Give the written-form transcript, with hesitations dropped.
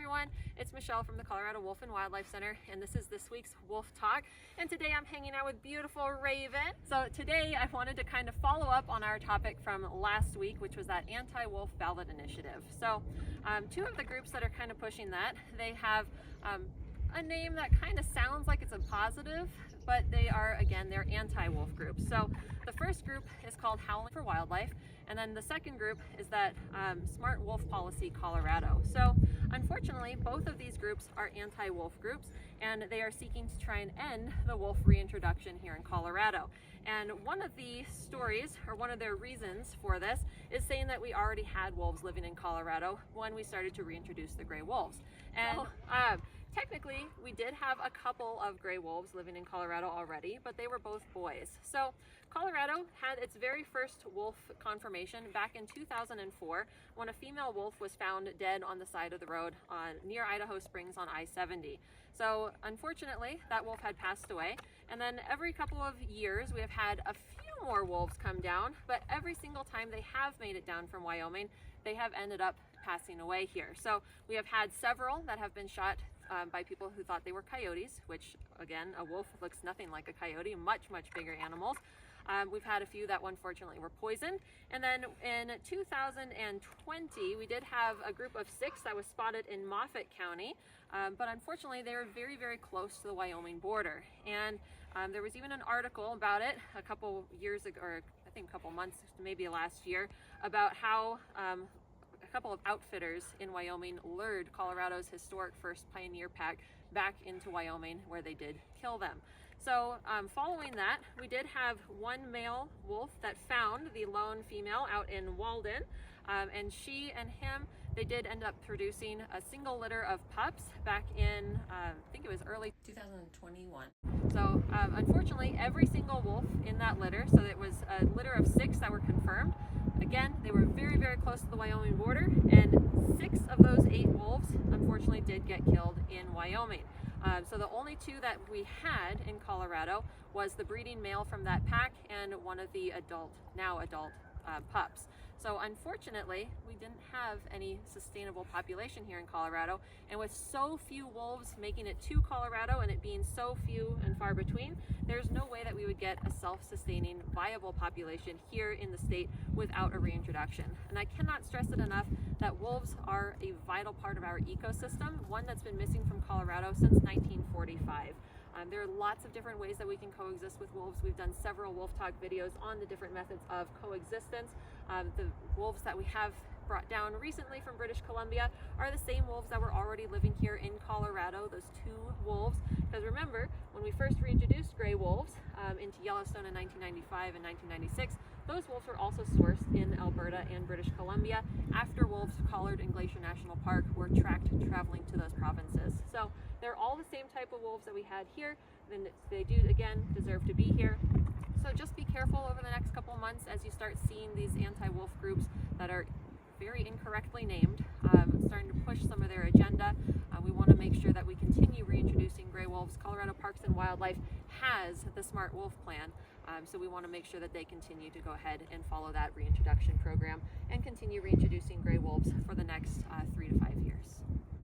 everyone, it's Michelle from the Colorado Wolf and Wildlife Center, and this is this week's Wolf Talk. And today I'm hanging out with beautiful Raven. So today I wanted to kind of follow up on our topic from last week, which was that anti-wolf ballot initiative. So two of the groups that are kind of pushing that, they have a name that kind of sounds like it's a positive, but they are, again, they're anti-wolf groups. So the first group is called Howling for Wildlife, and then the second group is that Smart Wolf Policy Colorado. So unfortunately, both of these groups are anti-wolf groups, and they are seeking to try and end the wolf reintroduction here in Colorado. And one of the stories, or one of their reasons for this, is saying that we already had wolves living in Colorado when we started to reintroduce the gray wolves. And technically, we did have a couple of gray wolves living in Colorado already, but they were both boys. So Colorado had its very first wolf confirmation back in 2004 when a female wolf was found dead on the side of the road near Idaho Springs on I-70. So unfortunately, that wolf had passed away. And then every couple of years, we have had a few more wolves come down, but every single time they have made it down from Wyoming, they have ended up passing away here. So we have had several that have been shot by people who thought they were coyotes, which again, a wolf looks nothing like a coyote, much bigger animals. We've had a few that unfortunately were poisoned. And then in 2020, we did have a group of 6 that was spotted in Moffat County, but unfortunately they were very close to the Wyoming border. And there was even an article about it a couple years ago, or I think a couple months, maybe last year, about how a couple of outfitters in Wyoming lured Colorado's historic first pioneer pack back into Wyoming, where they did kill them. So following that, we did have one male wolf that found the lone female out in Walden, and she and him, they did end up producing a single litter of pups back in, I think it was early 2021. So unfortunately, every single wolf in that litter, so it was a litter of 6 that were confirmed. Again, they were very close to the Wyoming border, and 6 of those 8 wolves unfortunately did get killed in Wyoming. So the only 2 that we had in Colorado was the breeding male from that pack and one of the now adult pups. So unfortunately, we didn't have any sustainable population here in Colorado, and with so few wolves making it to Colorado and it being so few and far between, there's no way that we would get a self-sustaining, viable population here in the state without a reintroduction. And I cannot stress it enough that wolves are a vital part of our ecosystem, one that's been missing from Colorado since 1945. There are lots of different ways that we can coexist with wolves. We've done several Wolf Talk videos on the different methods of coexistence. The wolves that we have brought down recently from British Columbia are the same wolves that were already living here in Colorado, those 2 wolves. Because remember, when we first reintroduced gray wolves into Yellowstone in 1995 and 1996, those wolves were also sourced in Alberta and British Columbia after wolves collared in Glacier National Park were tracked traveling to those provinces. So they're all the same type of wolves that we had here, then they do again deserve to be here. So just be careful over the next couple months as you start seeing these anti-wolf groups that are very incorrectly named, starting to push some of their agenda. We want to make sure that we continue reintroducing gray wolves. Colorado Parks and Wildlife has the Smart Wolf Plan, so we want to make sure that they continue to go ahead and follow that reintroduction program and continue reintroducing gray wolves for the next 3 to 5 years.